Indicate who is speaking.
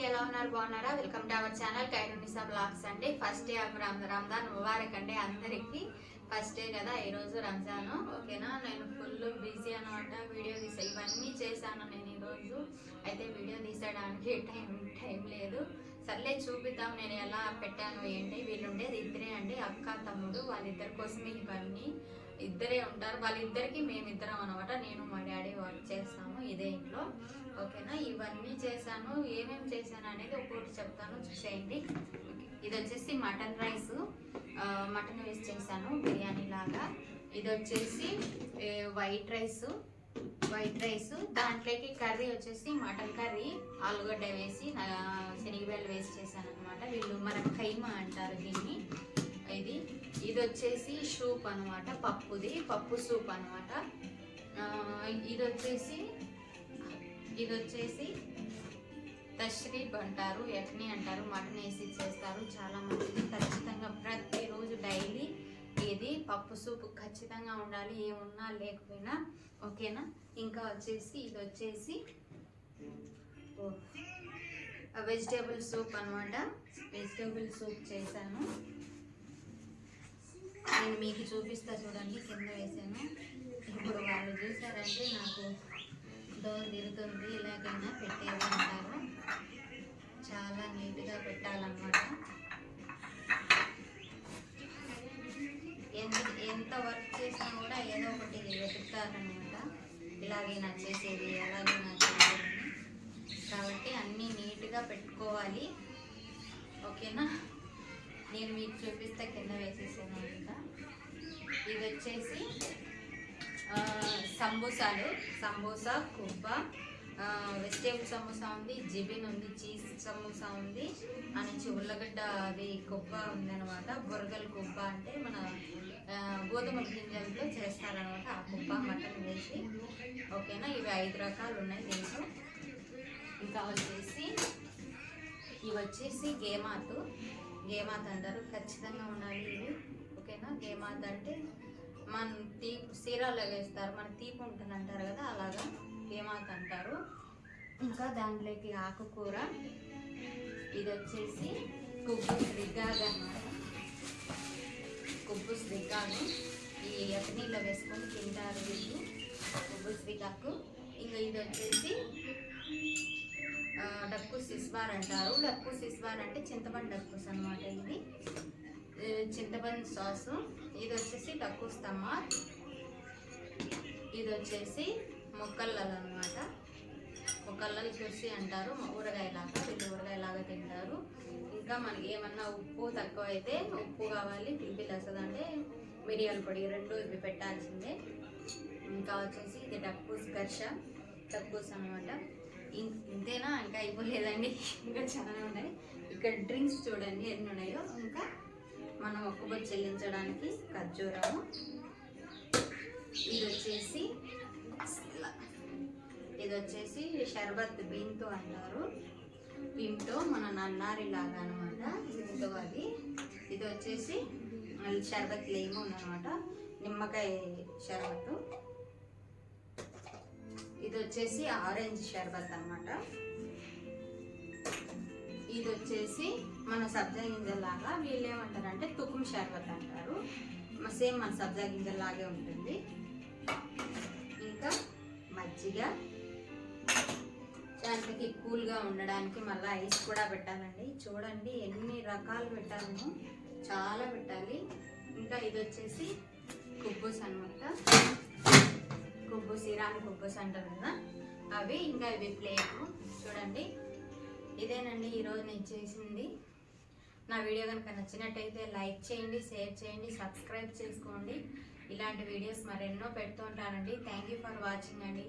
Speaker 1: ఎలా ఉన్నారు? బాగున్నారా? Welcome to our channel Khairunnisa blogs అండి. ఫస్ట్ డే ఆఫ్ రంజాన్ ముబారక్ అండి అందరికి. ఫస్ట్ డే కదా ఈరోజు రంజాన్. ఓకేనా, నేను ఫుల్ బిజీ అనమాట. వీడియో తీసా ఇవన్నీ చేశాను నేను ఈరోజు. అయితే వీడియో తీసడానికి టైం లేదు. సర్లే చూపిద్దాం నేను ఎలా పెట్టాను ఏంటి. వీళ్ళు ఉండేది ఇద్దరే అండి, అక్క తమ్ముడు. వాళ్ళిద్దరి కోసమే ఇవన్నీ. ఇద్దరే ఉంటారు, వాళ్ళిద్దరికి మేమిద్దరం అనమాట. నేను మా డాడీ వర్క్ చేస్తాము ఇదే ఇంట్లో. ఓకేనా, ఇవన్నీ చేశాను. ఏమేమి చేశాను అనేది ఒక్కొక్కటి చెప్తాను, చూసేయండి. ఇది వచ్చేసి మటన్ రైస్, మటన్ వేసి చేశాను బిర్యానీ లాగా. ఇది వచ్చేసి వైట్ రైస్, దాంట్లోకి కర్రీ వచ్చేసి మటన్ కర్రీ, ఆలుగడ్డ వేసి శనగబెల్లు వేసి చేశాను అనమాట. వీళ్ళు మన ఖైమా అంటారు దీన్ని. ఇది వచ్చేసి సూప్ అనమాట, పప్పు సూప్ అనమాట. ఇది వచ్చేసి తష్రీబ్ అంటారు, ఎట్నీ అంటారు. మటన్ వేసి చేస్తారు, చాలా మంచిది. ఖచ్చితంగా ప్రతిరోజు డైలీ ఇది పప్పు సూప్ ఖచ్చితంగా ఉండాలి, ఏమున్నా లేకపోయినా. ఓకేనా, ఇంకా వచ్చేసి ఇది వచ్చేసి వెజిటేబుల్ సూప్ అనమాట. వెజిటేబుల్ సూప్ చేశాను నేను, మీకు చూపిస్తా చూడండి. కింద వేసాను. ఇప్పుడు వాళ్ళు చూసారంటే నాకు డోర్ తిరుగుతుంది. ఇలాగైనా పెట్టేది అంటారు, చాలా నీట్గా పెట్టాలన్నమాట. ఎంత వర్క్ చేసినా కూడా ఏదో ఒకటి వెతుకుతారనమాట. ఇలాగే నచ్చేసేది, అలాగే నచ్చేసేది. కాబట్టి అన్నీ నీట్గా పెట్టుకోవాలి. ఓకేనా, నేను మీకు చూపిస్తే కింద వేసేసాను అంట. ఇది వచ్చేసి సమోసా కుబ్బ, వెజిటేబుల్ సమోసా ఉంది, జిబిన్ ఉంది, చీజ్ సమోసా ఉంది, నుంచి ఉల్లగడ్డ అది కుబ్బ ఉందనమాట. బొరగల కుబ్బ అంటే మన గోధుమ గింజలతో చేస్తారనమాట, ఆ కుబ్బ మటన్ వేసి. ఓకేనా, ఇవి 5 రకాలు ఉన్నాయి దీంట్లో. ఇంకా ఇవి వచ్చేసి గేమాత్ అంటారు, ఖచ్చితంగా ఉండాలి ఇవి. ఓకేనా, గేమాత్ అంటే మన తీపి సీరాలో వేస్తారు, మన తీపి ఉంటుంది అంటారు కదా, అలాగా గేమాత్ అంటారు. ఇంకా దాంట్లోకి ఆకుకూర. ఇది వచ్చేసి కుబ్బుస్ రిగ్గాగ్ అన్నమాట, కుబ్బుస్ రిగ్గాగు. ఈ ఎక్కనీలో వేసుకొని తింటారు వీళ్ళు, కుబ్బుస్ రిగ్గాకు. ఇంకా ఇది వచ్చేసి డక్కు సిస్వార్ అంటారు. డక్కు సిస్వార్ అంటే చింతపండు డక్కుస్ అనమాట. ఇది చింతపండు సాసు. ఇది వచ్చేసి డక్కు స్తమ్మర్. ఇది వచ్చేసి ముక్కల్లలు అనమాట, ముక్కల్లలు చూసి అంటారు. ఊరగాయలాగా, వీళ్ళు ఊరగాయలాగా తింటారు. ఇంకా మనకి ఏమన్నా ఉప్పు తక్కువ అయితే, ఉప్పు కావాలి, పిలిపిలి వస్తుంది అంటే మిరియాల పొడి, 2 ఇవి పెట్టాల్సిందే. ఇంకా వచ్చేసి ఇది డక్కూస్ అనమాట. ఇంతేనా, ఇంకా అయిపోలేదండి, ఇంకా చాలా ఉన్నాయి. ఇక్కడ డ్రింక్స్ చూడండి ఎన్ని ఉన్నాయో. ఇంకా మనం ఒక్కబొచ్చు చెల్లించడానికి ఖర్జూరము. ఇది వచ్చేసి షర్బత్ బీన్తో అంటారు, బీన్తో మన నన్నారి లాగా అనమాట, బీన్తో అది. ఇది వచ్చేసి షర్బత్ లేమన్ అనమాట, నిమ్మకాయ షర్బత్. ఇది వచ్చేసి ఆరెంజ్ షర్బత్ అనమాట. ఇది వచ్చేసి మన సబ్జా గింజలాగా, వీళ్ళు ఏమంటారంటే తుకుమ్ షర్బత్ అంటారు. సేమ్ మన సబ్జా గింజలాగే ఉంటుంది. ఇంకా మజ్జిగ, దాంట్లోకి కూల్గా ఉండడానికి మళ్ళీ ఐస్ కూడా పెట్టాలండి. చూడండి ఎన్ని రకాలు పెట్టాలను, చాలా పెట్టాలి. ఇంకా ఇది వచ్చేసి కుబ్బూస్ అనమాట, కుబ్బూస్, ఇరాన్ కుబ్బూస్ అంటారు కదా అవి. ఇంకా ఇవి ప్లేట్లు చూడండి. ఇదేనండి ఈరోజు నేను చేసింది. నా వీడియో కనుక నచ్చినట్టయితే లైక్ చేయండి, షేర్ చేయండి, సబ్స్క్రైబ్ చేసుకోండి. ఇలాంటి వీడియోస్ మరెన్నో పెడుతూ ఉంటానండి. థ్యాంక్ యూ ఫర్ వాచింగ్ అండి.